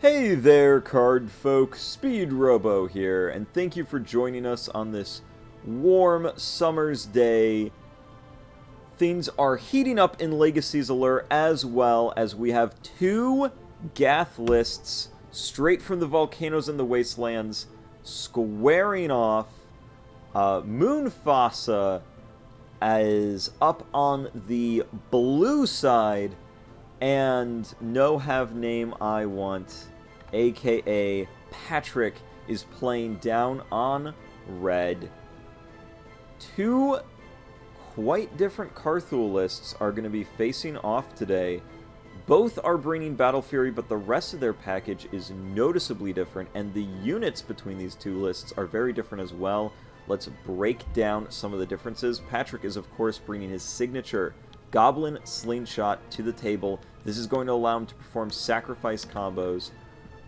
Hey there, card folk, Speed Robo here, and thank you for joining us on this warm summer's day. Things are heating up in Legacy's Allure as well as we have two Gath lists straight from the volcanoes and the wastelands squaring off. Moonfassa is up on the blue side, and No Have Name I Want, aka Patrick, is playing down on red. Two quite different Carthul lists are going to be facing off today. Both are bringing Battle Fury, but the rest of their package is noticeably different, and the units between these two lists are very different as well. Let's break down some of the differences. Patrick is, of course, bringing his signature Goblin Slingshot to the table. This is going to allow him to perform sacrifice combos,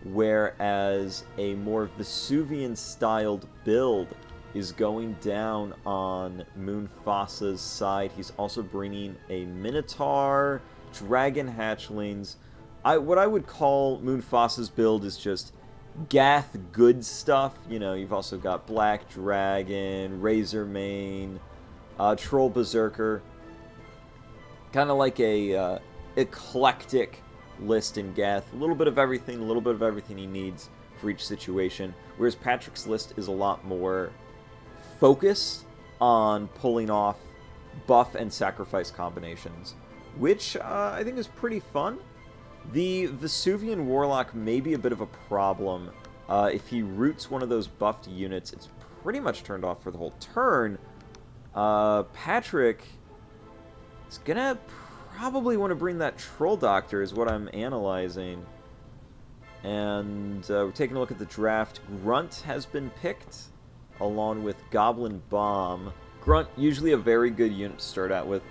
whereas a more Vesuvian-styled build is going down on Moonfassa's side. He's also bringing a Minotaur, Dragon Hatchlings. What I would call Moonfassa's build is just Gath good stuff. You know, you've also got Black Dragon, Razormane, Troll Berserker. Kind of like a eclectic list in Gath. A little bit of everything, he needs for each situation. Whereas Patrick's list is a lot more focused on pulling off buff and sacrifice combinations, which I think is pretty fun. The Vesuvian Warlock may be a bit of a problem. If he roots one of those buffed units, it's pretty much turned off for the whole turn. Patrick is gonna probably want to bring that Troll Doctor, is what I'm analyzing. And we're taking a look at the draft. Grunt has been picked, along with Goblin Bomb. Grunt, usually a very good unit to start out with.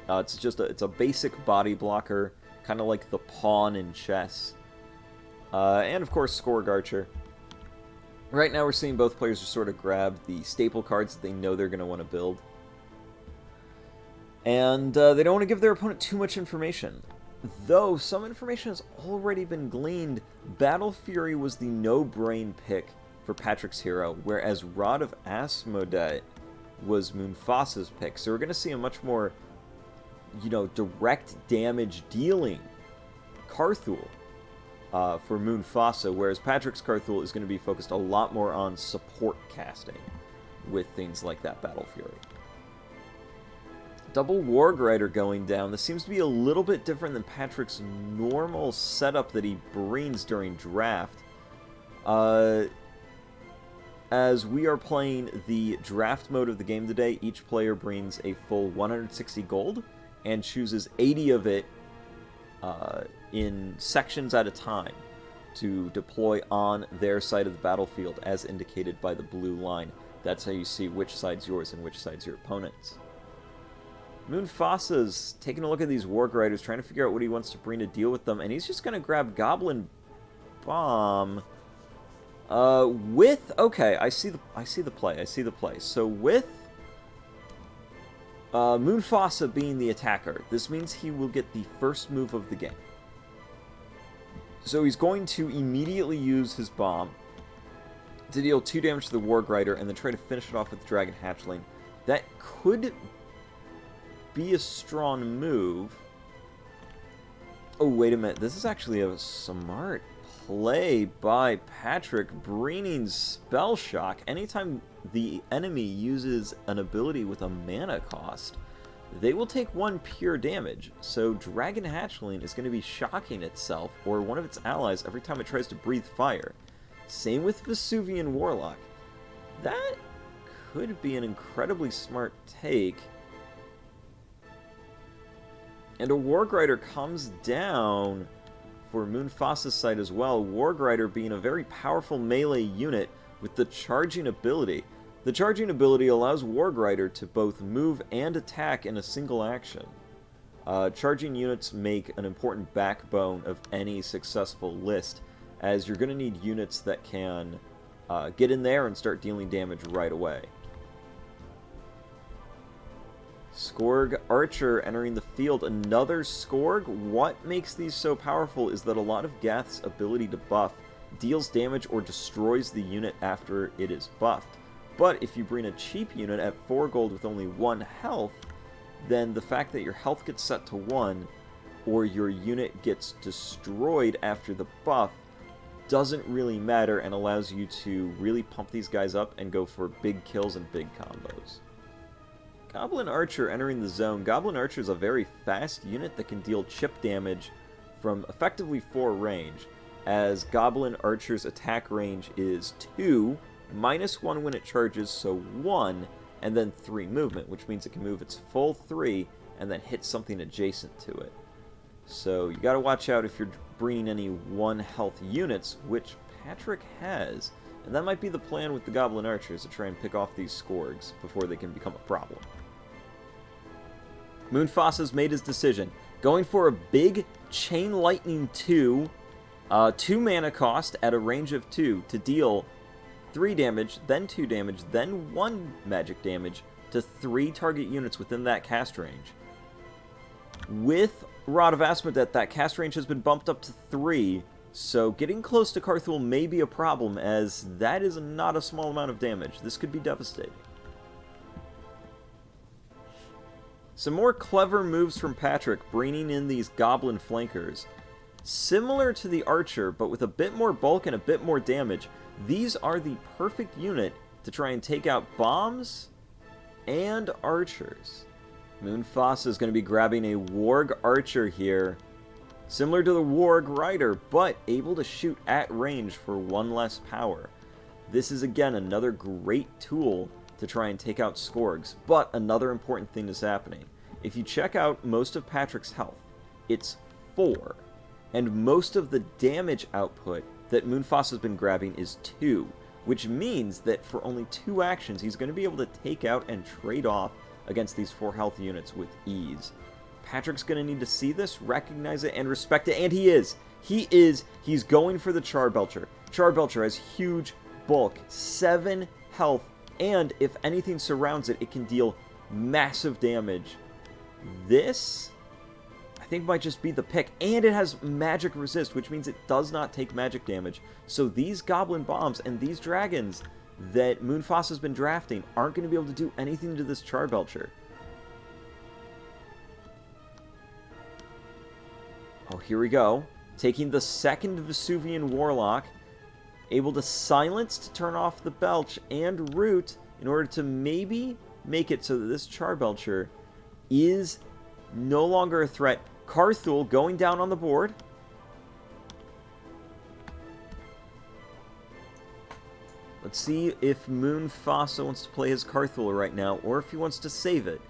It's a basic body blocker, kind of like the pawn in chess. And of course, Scourge Archer. Right now we're seeing both players just sort of grab the staple cards that they know they're going to want to build. And they don't want to give their opponent too much information. Though some information has already been gleaned, Battle Fury was the no-brain pick for Patrick's hero, whereas Rod of Asmodite was Moonfassa's pick. So we're going to see a much more, direct damage dealing Carthul for Moonfassa, whereas Patrick's Carthul is going to be focused a lot more on support casting with things like that Battle Fury. Double Warg Rider going down. This seems to be a little bit different than Patrick's normal setup that he brings during draft. As we are playing the draft mode of the game today, each player brings a full 160 gold and chooses 80 of it in sections at a time to deploy on their side of the battlefield, as indicated by the blue line. That's how you see which side's yours and which side's your opponent's. Moonfassa's taking a look at these Warg Riders, trying to figure out what he wants to bring to deal with them, and he's just going to grab Goblin Bomb. Okay, I see the play. So with Moonfassa being the attacker, this means he will get the first move of the game. So he's going to immediately use his bomb to deal 2 damage to the Warg Rider, and then try to finish it off with the Dragon Hatchling. That could be a strong move. Oh, wait a minute. This is actually a smart play by Patrick, bringing Spell Shock. Anytime the enemy uses an ability with a mana cost, they will take 1 pure damage. So Dragon Hatchling is going to be shocking itself, or one of its allies, every time it tries to breathe fire. Same with Vesuvian Warlock. That could be an incredibly smart take. And a Warg Rider comes down for Moonfassa's side as well. Warg Rider being a very powerful melee unit with the charging ability. The charging ability allows Warg Rider to both move and attack in a single action. Charging units make an important backbone of any successful list, as you're going to need units that can get in there and start dealing damage right away. Scourge Archer entering the field. Another Scourge. What makes these so powerful is that a lot of Gath's ability to buff deals damage or destroys the unit after it is buffed. But if you bring a cheap unit at 4 gold with only 1 health, then the fact that your health gets set to 1 or your unit gets destroyed after the buff doesn't really matter and allows you to really pump these guys up and go for big kills and big combos. Goblin Archer entering the zone. Goblin Archer is a very fast unit that can deal chip damage from effectively 4 range, as Goblin Archer's attack range is 2, -1 when it charges, so 1, and then 3 movement, which means it can move its full 3 and then hit something adjacent to it. So you gotta watch out if you're bringing any 1 health units, which Patrick has, and that might be the plan with the Goblin Archers, to try and pick off these Scourges before they can become a problem. Moonfassa's made his decision, going for a big Chain Lightning 2, 2 mana cost at a range of 2 to deal 3 damage, then 2 damage, then 1 magic damage to 3 target units within that cast range. With Rod of Asmodet, that cast range has been bumped up to 3, so getting close to Carthul may be a problem, as that is not a small amount of damage. This could be devastating. Some more clever moves from Patrick, bringing in these Goblin flankers. Similar to the Archer, but with a bit more bulk and a bit more damage, these are the perfect unit to try and take out bombs and archers. Moonfassa is going to be grabbing a Warg Archer here, similar to the Warg Rider, but able to shoot at range for 1 less power. This is again another great tool to try and take out Scourges, but another important thing is happening. If you check out most of Patrick's health, it's 4, and most of the damage output that Moonfassa's been grabbing is 2, which means that for only 2 actions, he's going to be able to take out and trade off against these 4 health units with ease. Patrick's going to need to see this, recognize it, and respect it, and he is. He's going for the Charbelcher. Charbelcher has huge bulk, 7 health, and if anything surrounds it, it can deal massive damage. This, I think, might just be the pick, and it has magic resist, which means it does not take magic damage. So these Goblin Bombs and these Dragons that Moonfassa's been drafting aren't going to be able to do anything to this Charbelcher. Oh, here we go. Taking the second Vesuvian Warlock, able to silence to turn off the Belch and Root in order to maybe make it so that this Charbelcher is no longer a threat. Carthul going down on the board. Let's see if Moonfassa wants to play his Carthul right now, or if he wants to save it.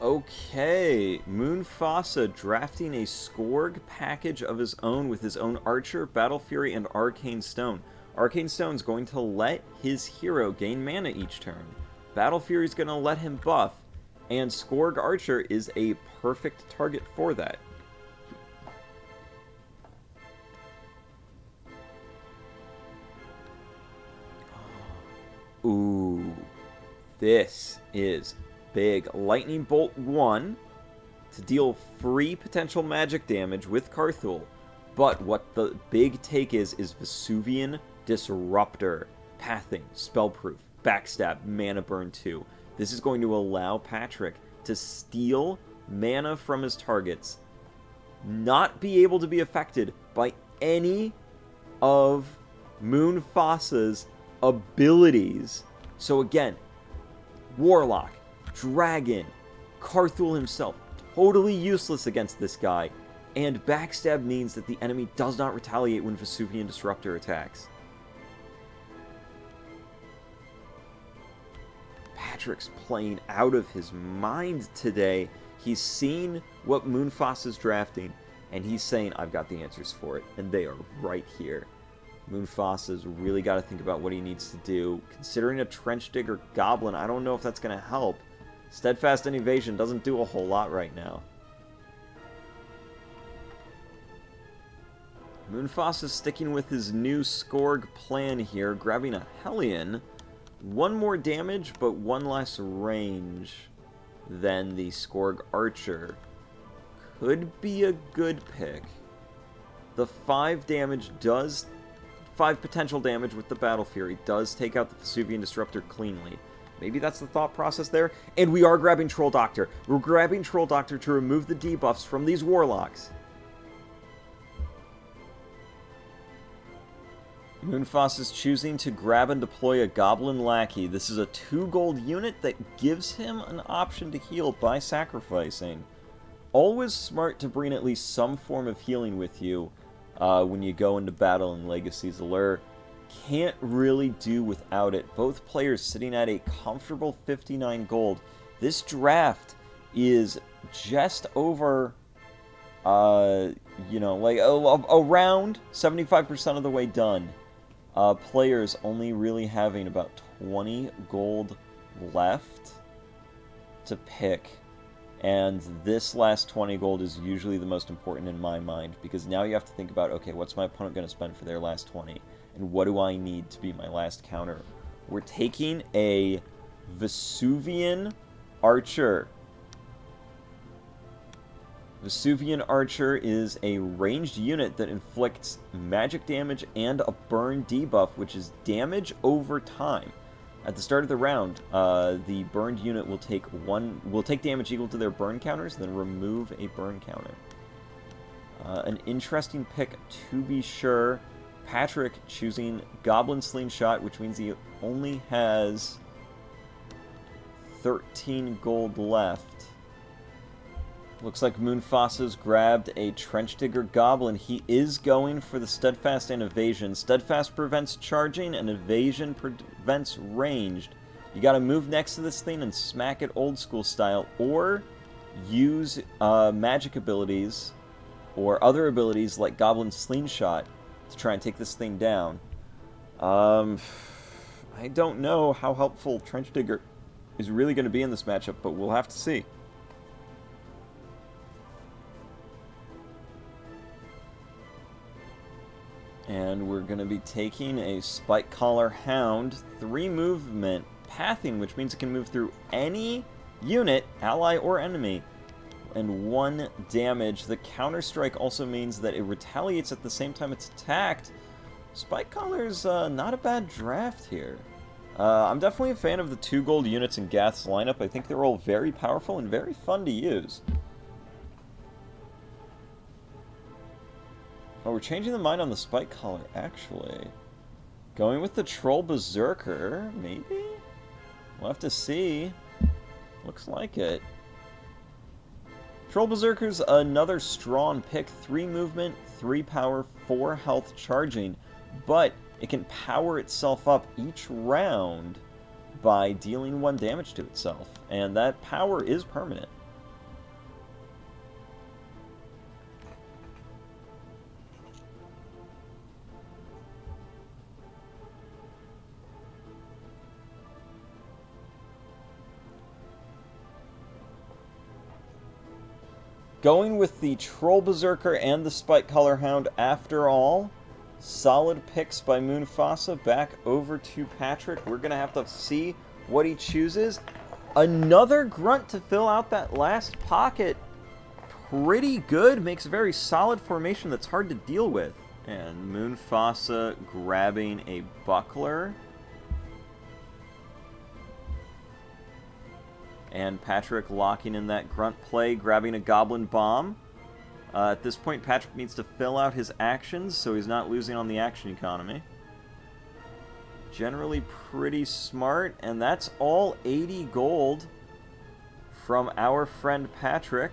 Okay, Moonfassa drafting a Scourge package of his own with his own Archer, Battle Fury, and Arcane Stone. Arcane Stone's going to let his hero gain mana each turn. Battle Fury's going to let him buff, and Scourge Archer is a perfect target for that. Ooh, this is big. Lightning Bolt 1 to deal free potential magic damage with Carthul. But what the big take is Vesuvian Disruptor. Pathing, Spellproof, Backstab, Mana Burn 2. This is going to allow Patrick to steal mana from his targets, not be able to be affected by any of Moonfassa's abilities. So again, Warlock, Dragon, Carthul himself, totally useless against this guy, and Backstab means that the enemy does not retaliate when Vesuvian Disruptor attacks. Patrick's playing out of his mind today. He's seen what Moonfassa's drafting, and he's saying, I've got the answers for it, and they are right here. Moonfassa's really got to think about what he needs to do. Considering a Trench Digger Goblin, I don't know if that's going to help. Steadfast and Evasion doesn't do a whole lot right now. Moonfassa sticking with his new Skorg plan here, grabbing a Hellion. 1 more damage, but 1 less range than the Skorg Archer. Could be a good pick. The 5 damage does... 5 potential damage with the Battle Fury does take out the Vesuvian Disruptor cleanly. Maybe that's the thought process there. And we are grabbing Troll Doctor. We're grabbing Troll Doctor to remove the debuffs from these Warlocks. Moonfassa is choosing to grab and deploy a Goblin Lackey. This is a 2 gold unit that gives him an option to heal by sacrificing. Always smart to bring at least some form of healing with you when you go into battle in Legacy's Allure. Can't really do without it. Both players sitting at a comfortable 59 gold. This draft is just over, you know, like around 75% of the way done. Players only really having about 20 gold left to pick. And this last 20 gold is usually the most important in my mind, because now you have to think about, okay, what's my opponent going to spend for their last 20? And what do I need to be my last counter? We're taking a Vesuvian Archer. Vesuvian Archer is a ranged unit that inflicts magic damage and a burn debuff, which is damage over time. At the start of the round, the burned unit will take damage equal to their burn counters, then remove a burn counter. An interesting pick to be sure. Patrick choosing Goblin Slingshot, which means he only has 13 gold left. Looks like Moonfassa's grabbed a Trench Digger Goblin. He is going for the Steadfast and Evasion. Steadfast prevents charging, and Evasion prevents ranged. You gotta move next to this thing and smack it old school style, or use magic abilities, or other abilities like Goblin Slingshot to try and take this thing down. I don't know how helpful Trench Digger is really going to be in this matchup, but we'll have to see. And we're going to be taking a Spike Collar Hound, 3 movement, pathing, which means it can move through any unit, ally or enemy, and 1 damage. The counter strike also means that it retaliates at the same time it's attacked. Spike Collar's not a bad draft here. I'm definitely a fan of the 2 gold units in Gath's lineup. I think they're all very powerful and very fun to use. Oh, we're changing the mind on the Spike Collar, actually. Going with the Troll Berserker, maybe? We'll have to see. Looks like it. Troll Berserker's another strong pick. 3 movement, 3 power, 4 health charging. But it can power itself up each round by dealing 1 damage to itself. And that power is permanent. Going with the Troll Berserker and the Spike Collar Hound after all. Solid picks by Moonfassa. Back over to Patrick. We're going to have to see what he chooses. Another Grunt to fill out that last pocket. Pretty good. Makes a very solid formation that's hard to deal with. And Moonfassa grabbing a Buckler. And Patrick locking in that Grunt play, grabbing a Goblin Bomb. At this point, Patrick needs to fill out his actions, so he's not losing on the action economy. Generally pretty smart, and that's all 80 gold from our friend Patrick.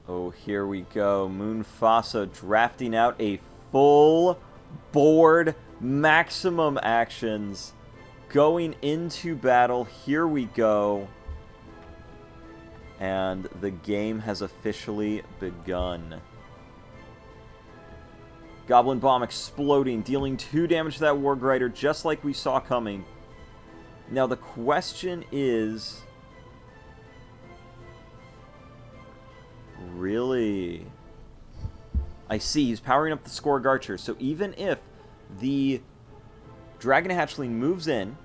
Oh, here we go. Moonfassa drafting out a full board maximum actions going into battle. Here we go. And the game has officially begun. Goblin Bomb exploding, dealing 2 damage to that Wargrider, just like we saw coming. Now the question is, Really? I see. He's powering up the Scourge Archer. So even if the Dragon Hatchling moves in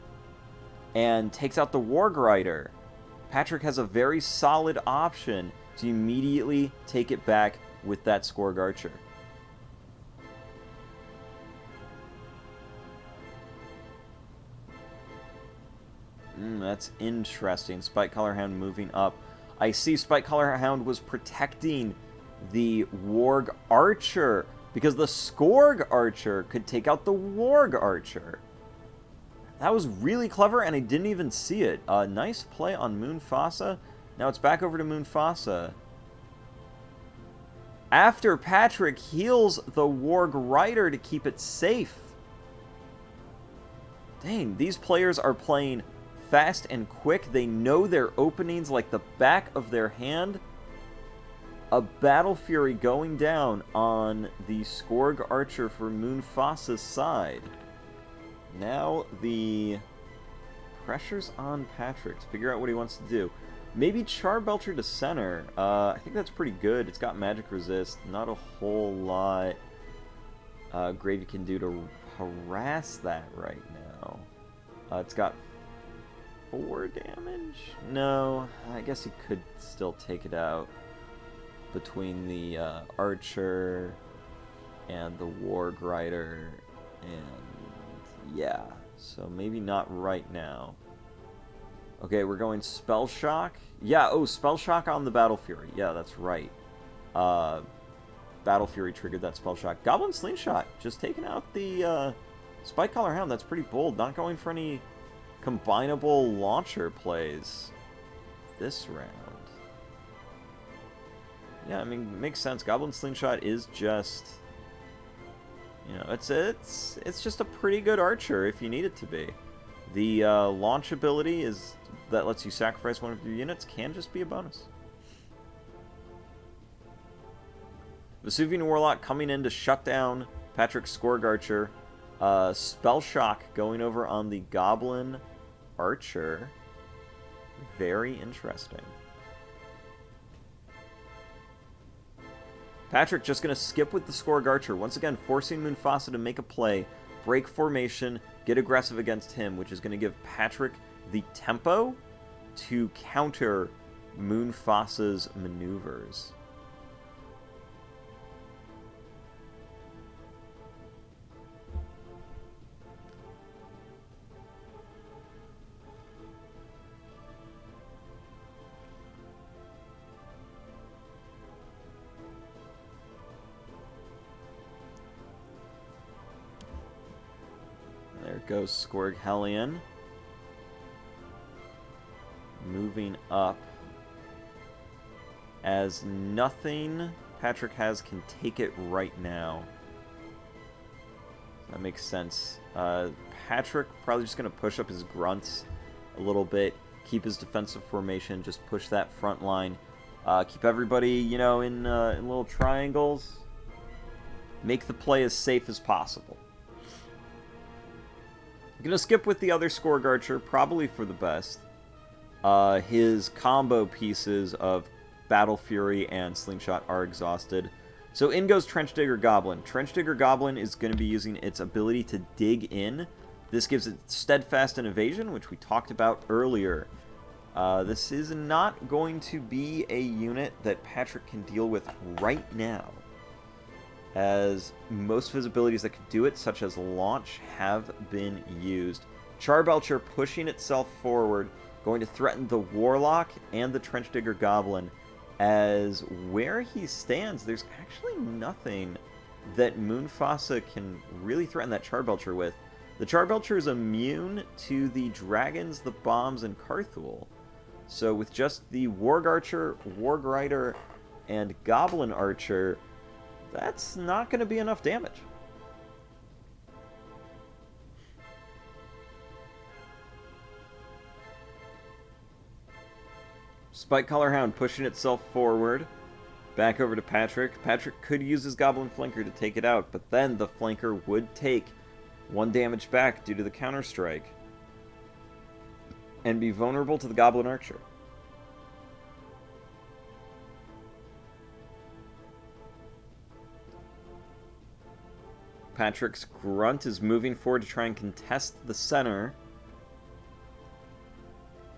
and takes out the Warg Rider, Patrick has a very solid option to immediately take it back with that Scourge Archer. That's interesting. Spike Collar Hound moving up. I see Spike Collar Hound was protecting the Warg Archer because the Scourge Archer could take out the Warg Archer. That was really clever, and I didn't even see it. Nice play on Moonfassa. Now it's back over to Moonfassa. After Patrick heals the Warg Rider to keep it safe. Dang, these players are playing fast and quick. They know their openings like the back of their hand. A Battle Fury going down on the Scourge Archer for Moonfassa's side. Now the pressure's on Patrick to figure out what he wants to do. Maybe Charbelcher to center. I think that's pretty good. It's got magic resist. Not a whole lot Gravy can do to harass that right now. It's got 4 damage? No, I guess he could still take it out between the Archer and the Warg Rider, and yeah, so maybe not right now. Okay, we're going Spell Shock. Yeah, oh, Spell Shock on the Battle Fury. Yeah, that's right. Battle Fury triggered that Spell Shock. Goblin Slingshot, just taking out the Spike Collar Hound. That's pretty bold. Not going for any combinable launcher plays this round. Yeah, I mean, makes sense. Goblin Slingshot is just, you know, it's just a pretty good archer if you need it to be. The launch ability is that lets you sacrifice one of your units can just be a bonus. Vesuvian Warlock coming in to shut down Patrick's Scourge Archer. Spell Shock going over on the Goblin Archer. Very interesting. Patrick just going to skip with the Scourge Archer. Once again, forcing Moonfassa to make a play, break formation, get aggressive against him, which is going to give Patrick the tempo to counter Moonfassa's maneuvers. There goes Scourge Hellion. Moving up. As nothing Patrick has can take it right now. That makes sense. Patrick probably just going to push up his grunts a little bit. Keep his defensive formation. Just push that front line. Keep everybody, you know, in little triangles. Make the play as safe as possible. I'm going to skip with the other Scourge Archer, probably for the best. His combo pieces of Battle Fury and Slingshot are exhausted. So in goes Trench Digger Goblin. Trench Digger Goblin is going to be using its ability to dig in. This gives it Steadfast and Evasion, which we talked about earlier. This is not going to be a unit that Patrick can deal with right now, as most of his abilities that could do it, such as Launch, have been used. Charbelcher pushing itself forward, going to threaten the Warlock and the Trench Digger Goblin, as where he stands, there's actually nothing that Moonfassa can really threaten that Charbelcher with. The Charbelcher is immune to the dragons, the bombs, and Carthul. So with just the Warg Archer, Warg Rider, and Goblin Archer, that's not going to be enough damage. Spike Collar Hound pushing itself forward. Back over to Patrick. Patrick could use his Goblin Flanker to take it out, but then the Flanker would take 1 damage back due to the Counter-Strike and be vulnerable to the Goblin Archer. Patrick's Grunt is moving forward to try and contest the center.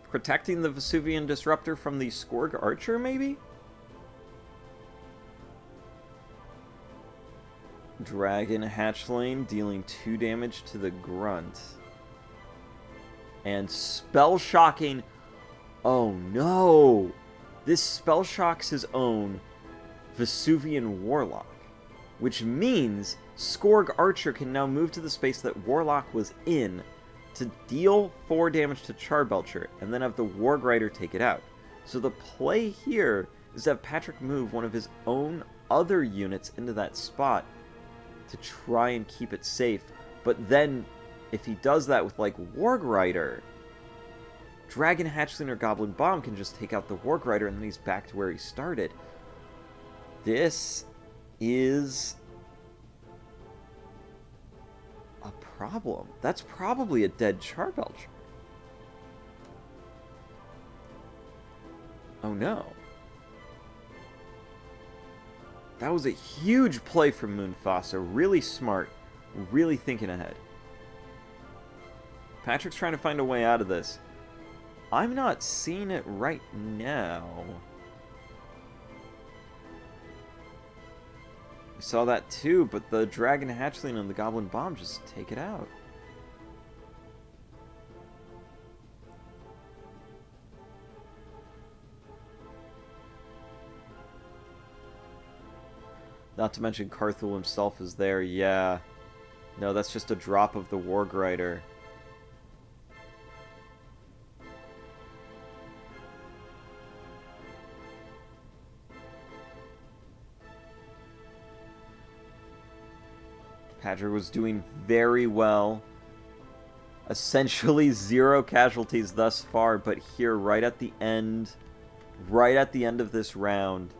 Protecting the Vesuvian Disruptor from the Skorg Archer, maybe? Dragon Hatchling dealing 2 damage to the Grunt. And Spell Shocking. Oh no! This Spell Shocks his own Vesuvian Warlock. Which means Skorg Archer can now move to the space that Warlock was in to deal 4 damage to Charbelcher, and then have the Warg Rider take it out. So the play here is to have Patrick move one of his own other units into that spot to try and keep it safe. But then, if he does that with, like, Warg Rider, Dragon Hatchling or Goblin Bomb can just take out the Warg Rider, and then he's back to where he started. This is a problem. That's probably a dead Charbelcher. Oh no. That was a huge play from Moonfassa. Really smart. Really thinking ahead. Patrick's trying to find a way out of this. I'm not seeing it right now. We saw that too, but the Dragon Hatchling and the Goblin Bomb just take it out. Not to mention Carthul himself is there, yeah. No, that's just a drop of the Warg Rider. Patrick was doing very well. Essentially 0 casualties thus far, but here, right at the end of this round,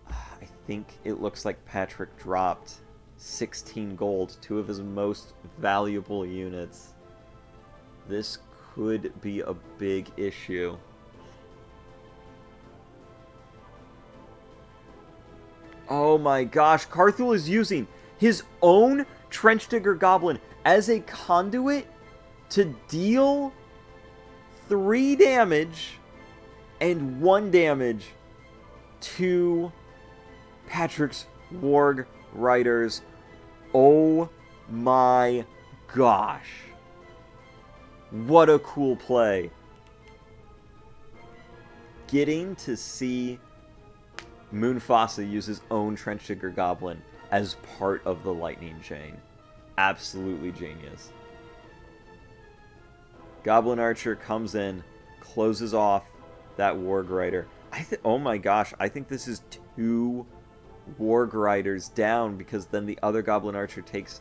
I think it looks like Patrick dropped 16 gold, 2 of his most valuable units. This could be a big issue. Oh my gosh, Carthul is using his own Trench Digger Goblin as a conduit to deal 3 damage and 1 damage to Patrick's Warg Riders. Oh my gosh. What a cool play. Getting to see Moonfassa use his own Trench Digger Goblin as part of the Lightning Chain. Absolutely genius. Goblin Archer comes in, closes off that Warg Rider. Oh my gosh, I think this is 2 Warg Riders down, because then the other Goblin Archer takes...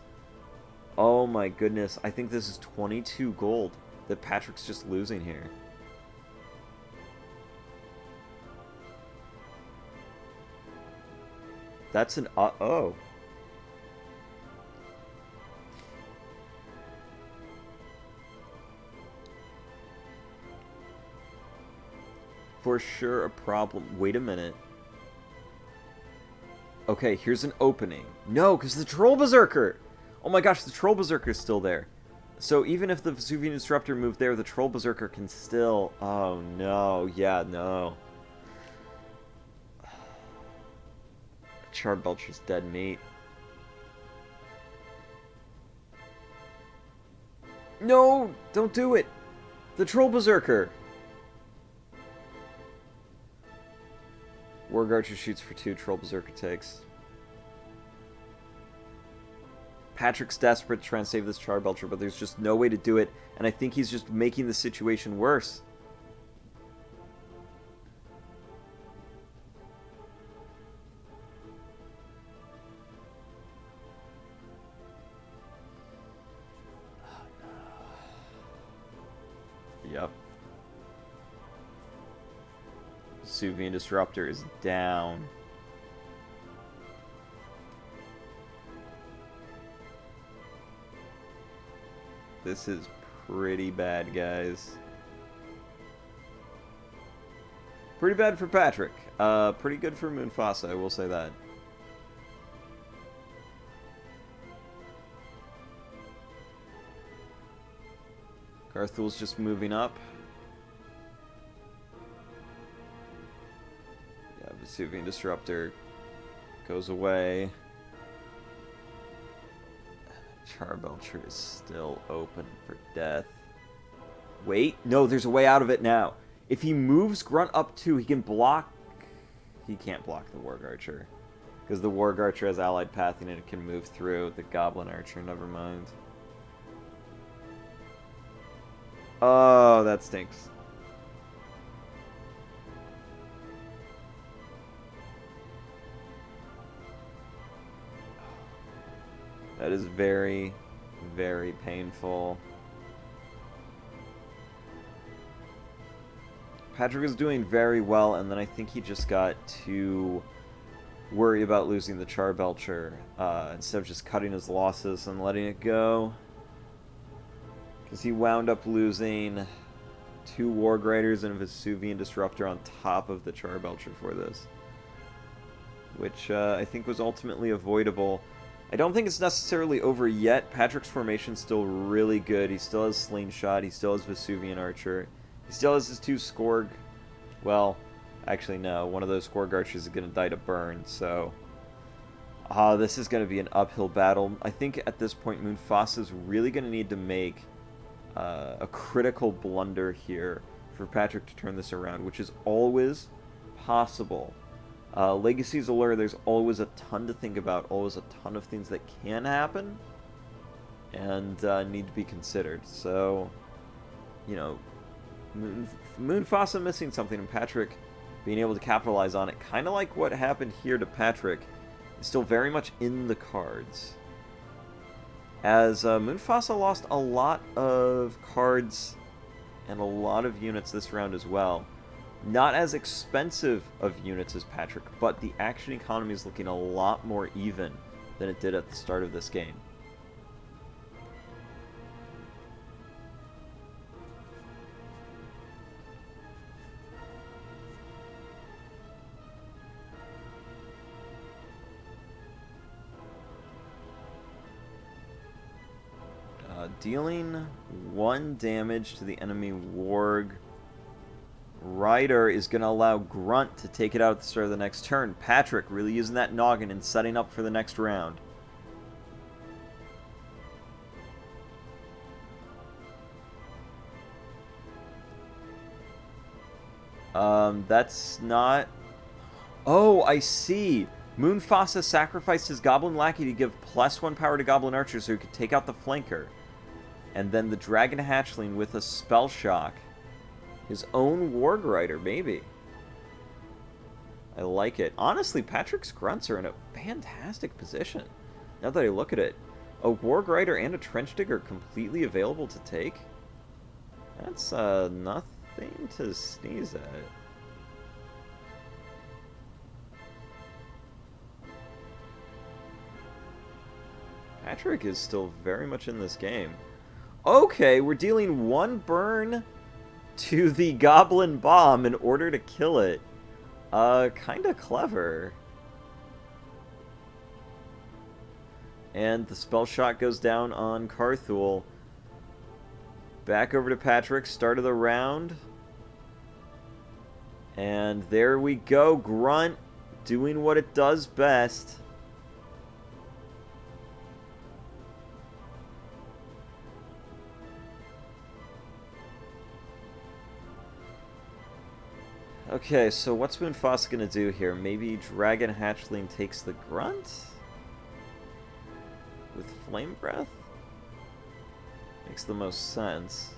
Oh my goodness, I think this is 22 gold that Patrick's just losing here. That's an... oh. For sure a problem. Wait a minute. Okay, here's an opening. No, because the Troll Berserker! Oh my gosh, the Troll Berserker is still there. So even if the Vesuvian Disruptor moved there, the Troll Berserker can still... Oh no, yeah, no. Charbelcher's dead meat. No! Don't do it! The Troll Berserker! Warg Archer shoots for 2, Troll Berserker takes. Patrick's desperate to try and save this Charbelcher, but there's just no way to do it, and I think he's just making the situation worse. Yep. Vesuvian Disruptor is down. This is pretty bad, guys. Pretty bad for Patrick. Pretty good for Moonfassa, I will say that. Garthul's just moving up. Yeah, Vesuvian Disruptor goes away. Charbelcher is still open for death. Wait, no, there's a way out of it now. If he moves Grunt up 2, he can block... He can't block the Warg Archer. Because the Warg Archer has allied pathing and it can move through the Goblin Archer, never mind. Oh, that stinks. That is very, very painful. Patrick was doing very well, and then I think he just got too worried about losing the Charbelcher instead of just cutting his losses and letting it go. Because he wound up losing 2 Warg Riders and a Vesuvian Disruptor on top of the Charbelcher for this. Which I think was ultimately avoidable. I don't think it's necessarily over yet. Patrick's formation's still really good. He still has Slingshot. He still has Vesuvian Archer. He still has his 2 Skorg. Well, actually no. One of those Skorg Archers is going to die to burn, so... this is going to be an uphill battle. I think at this point Moonfassa is really going to need to make a critical blunder here for Patrick to turn this around, which is always possible. Legacy's Allure, there's always a ton to think about, always a ton of things that can happen and need to be considered. So, you know, Moonfassa missing something and Patrick being able to capitalize on it, kind of like what happened here to Patrick, is still very much in the cards. As Moonfassa lost a lot of cards and a lot of units this round as well. Not as expensive of units as Patrick, but the action economy is looking a lot more even than it did at the start of this game. Dealing 1 damage to the enemy Warg Rider is going to allow Grunt to take it out at the start of the next turn. Patrick really using that noggin and setting up for the next round. That's not... Oh, I see. Moonfassa sacrificed his Goblin Lackey to give +1 power to Goblin Archer so he could take out the flanker. And then the Dragon Hatchling with a Spell Shock. His own Warg Rider, maybe. I like it. Honestly, Patrick's Grunts are in a fantastic position. Now that I look at it. A Warg Rider and a Trench Digger completely available to take. That's nothing to sneeze at. Patrick is still very much in this game. Okay, we're dealing 1 burn to the Goblin Bomb in order to kill it. Kinda clever. And the Spell Shot goes down on Carthul. Back over to Patrick, start of the round. And there we go, Grunt doing what it does best. Okay, so what's Moonfassa gonna do here? Maybe Dragon Hatchling takes the Grunt? With Flame Breath? Makes the most sense.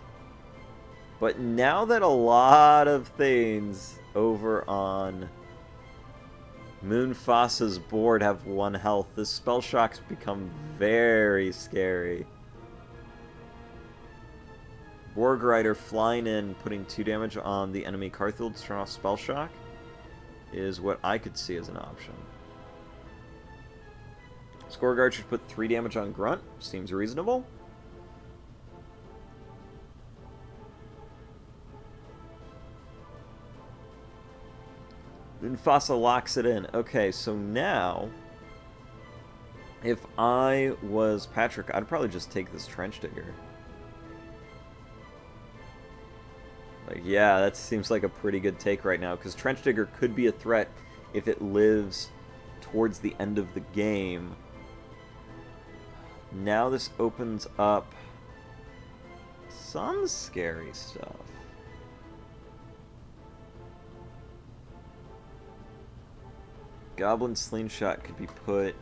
But now that a lot of things over on Moonfassa's board have 1 health, this Spell Shock's become very scary. Warg Rider flying in, putting 2 damage on the enemy Carthul to turn off Spell Shock is what I could see as an option. Skorg Archer put 3 damage on Grunt, seems reasonable. Moonfassa locks it in. Okay, so now, if I was Patrick, I'd probably just take this Trench Digger. Like, yeah, that seems like a pretty good take right now, because Trench Digger could be a threat if it lives towards the end of the game. Now this opens up some scary stuff. Goblin Slingshot could be put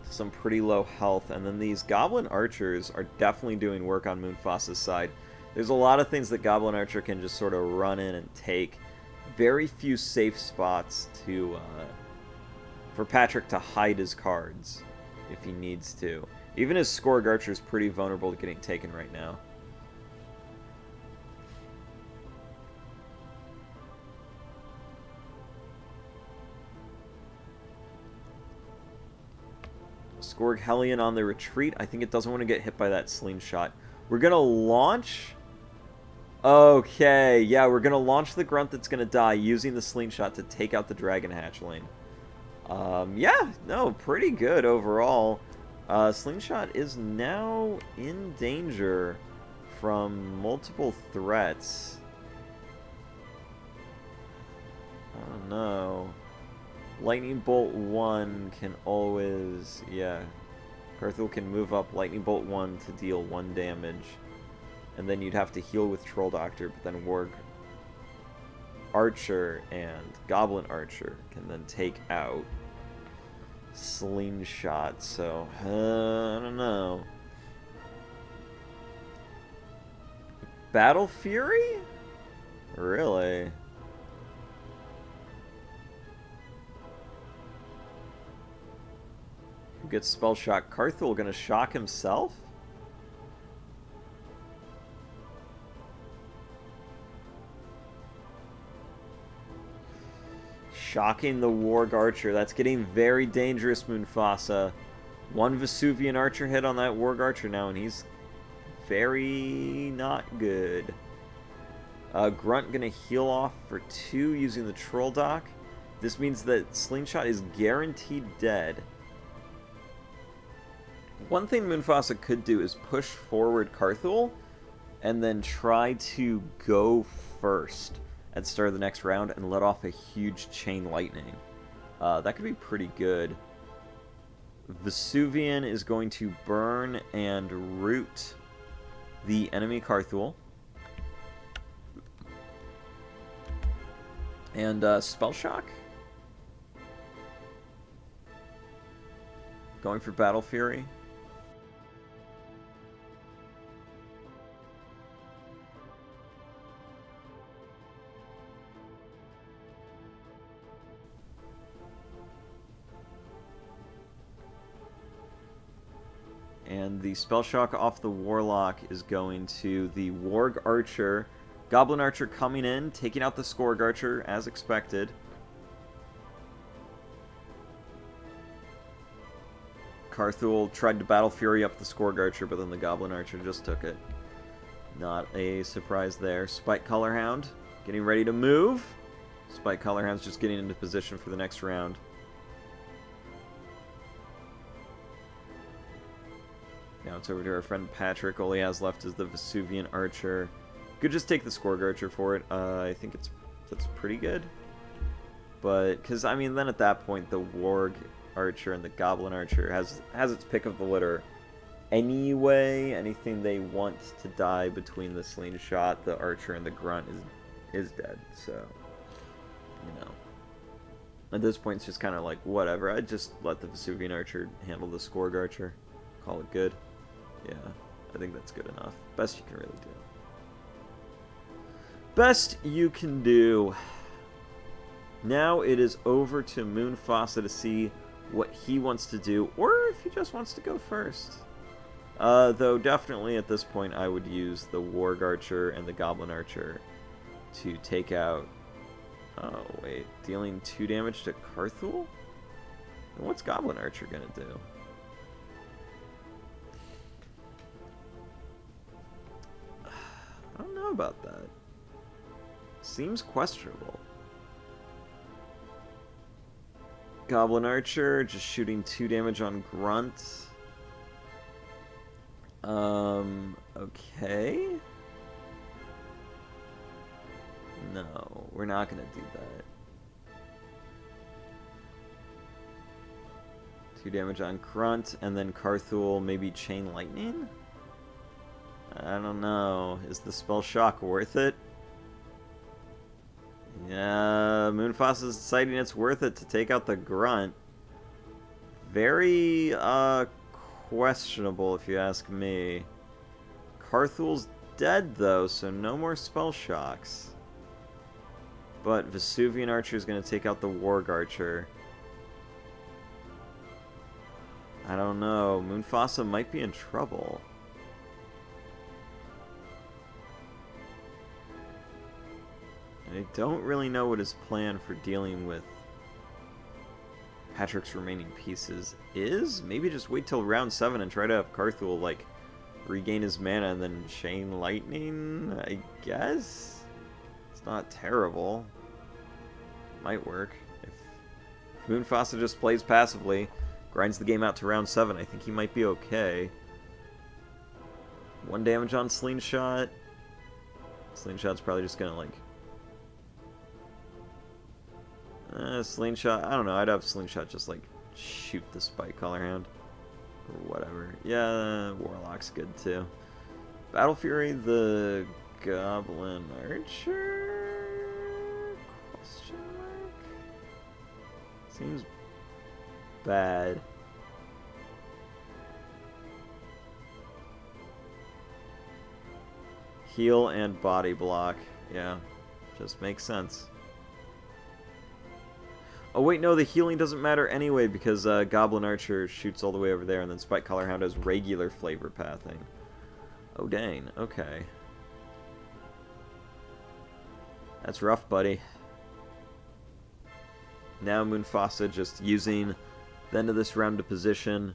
to some pretty low health, and then these Goblin Archers are definitely doing work on Moonfassa's side. There's a lot of things that Goblin Archer can just sort of run in and take. Very few safe spots to for Patrick to hide his cards if he needs to. Even his Scourge Archer is pretty vulnerable to getting taken right now. Scourge Hellion on the retreat. I think it doesn't want to get hit by that slingshot. We're going to launch... Okay, yeah, we're going to launch the Grunt that's going to die using the slingshot to take out the Dragon Hatchling. Yeah, no, pretty good overall. Slingshot is now in danger from multiple threats. I don't know. Lightning Bolt 1 can always... Yeah. Carthul can move up Lightning Bolt 1 to deal 1 damage. And then you'd have to heal with Troll Doctor, but then Warg Archer and Goblin Archer can then take out Slingshot, so I don't know. Battle Fury? Really? Who gets Spell Shock? Carthul gonna shock himself? Shocking the Warg Archer. That's getting very dangerous, Moonfassa. 1 Vesuvian Archer hit on that Warg Archer now, and he's very not good. Grunt gonna heal off for 2 using the Troll Dock. This means that Slingshot is guaranteed dead. One thing Moonfassa could do is push forward Carthul and then try to go first at the start of the next round and let off a huge chain lightning. That could be pretty good. Vesuvian is going to burn and root the enemy Carthul. And Spell Shock. Going for Battle Fury. And the Spell Shock off the Warlock is going to the Warg Archer. Goblin Archer coming in, taking out the Scourge Archer as expected. Carthul tried to Battle Fury up the Scourge Archer, but then the Goblin Archer just took it. Not a surprise there. Spike Colorhound getting ready to move. Spike Colorhound's just getting into position for the next round. Now it's over to our friend Patrick. All he has left is the Vesuvian Archer. Could just take the Scourge Archer for it. I think that's pretty good. But, because, I mean, then at that point, the Warg Archer and the Goblin Archer has its pick of the litter. Anyway, anything they want to die between the Slingshot, the Archer, and the Grunt is dead. So, you know. At this point, it's just kind of like, whatever. I'd just let the Vesuvian Archer handle the Scourge Archer. Call it good. Yeah, I think that's good enough. Best you can really do. Best you can do. Now it is over to Moonfassa to see what he wants to do, or if he just wants to go first. Though definitely at this point I would use the Warg Archer and the Goblin Archer to take out... Oh, wait. Dealing 2 damage to Carthul? And what's Goblin Archer gonna do? I don't know about that. Seems questionable. Goblin Archer, just shooting 2 damage on Grunt. Okay. No, we're not going to do that. 2 damage on Grunt, and then Carthul maybe Chain Lightning? I don't know. Is the Spell Shock worth it? Yeah, Moonfassa's deciding it's worth it to take out the Grunt. Very, questionable if you ask me. Carthul's dead, though, so no more Spell Shocks. But Vesuvian Archer is going to take out the Warg Archer. I don't know. Moonfassa might be in trouble. And I don't really know what his plan for dealing with Patrick's remaining pieces is. Maybe just wait till round 7 and try to have Carthul, like, regain his mana and then Chain Lightning, I guess? It's not terrible. Might work. If Moonfassa just plays passively, grinds the game out to round 7, I think he might be okay. 1 damage on Slingshot. Slingshot's probably just gonna, like... Slingshot, I don't know, I'd have Slingshot just, like, shoot the Spike Collar Hound. Or whatever. Yeah, Warlock's good, too. Battle Fury, the Goblin Archer? Question mark? Seems bad. Heal and body block. Yeah, just makes sense. Oh wait, no, the healing doesn't matter anyway because Goblin Archer shoots all the way over there and then Spike Collar Hound has regular flavor pathing. Oh dang, okay. That's rough, buddy. Now Moonfassa just using the end of this round to position.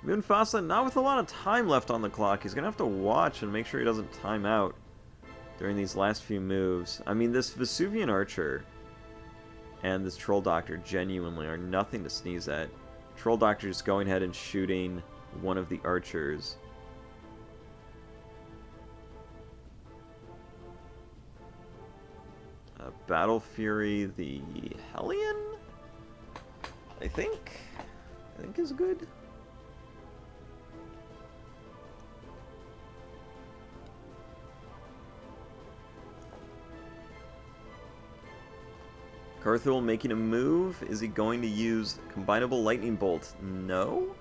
Moonfassa, not with a lot of time left on the clock. He's going to have to watch and make sure he doesn't time out during these last few moves. I mean, this Vesuvian Archer and this Troll Doctor genuinely are nothing to sneeze at. Troll Doctor just going ahead and shooting one of the archers. Battle Fury, the Hellion, I think is good. Carthul making a move. Is he going to use Combinable Lightning Bolt? No.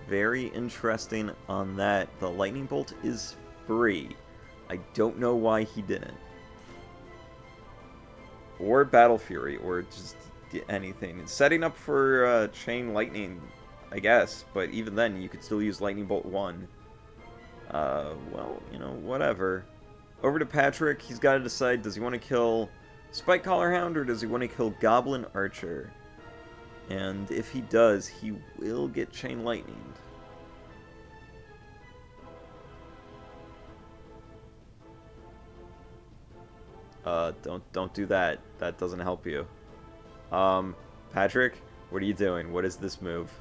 Very interesting on that. The Lightning Bolt is free. I don't know why he didn't. Or Battle Fury, or just anything. Setting up for Chain Lightning, I guess. But even then, you could still use Lightning Bolt 1. Well, you know, whatever. Over to Patrick. He's got to decide, does he want to kill Spike Collar Hound, or does he want to kill Goblin Archer? And if he does, he will get Chain Lightning. Don't do that. That doesn't help you. Patrick, what are you doing? What is this move?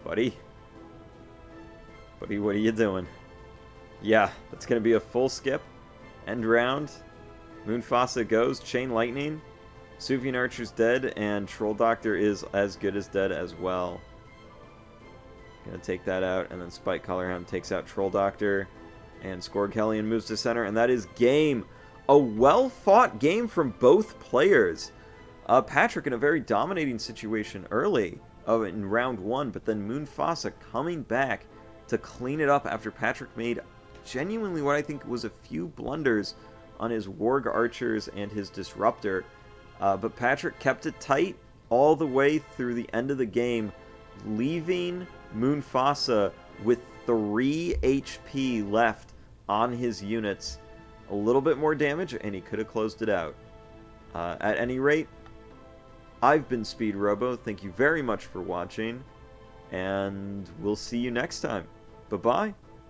Buddy? Buddy, what are you doing? Yeah, that's gonna be a full skip. End round. Moonfassa goes, Chain Lightning, Vesuvian Archer's dead, and Troll Doctor is as good as dead as well. Gonna take that out, and then Spike Collar Hound takes out Troll Doctor, and Skorg Hellion moves to center, and that is game. A well-fought game from both players. Patrick in a very dominating situation early in round 1, but then Moonfassa coming back to clean it up after Patrick made genuinely what I think was a few blunders on his Warg Archers and his Disruptor. But Patrick kept it tight all the way through the end of the game, leaving Moonfassa with 3 HP left on his units. A little bit more damage, and he could have closed it out. At any rate, I've been Speed Robo. Thank you very much for watching, and we'll see you next time. Bye-bye.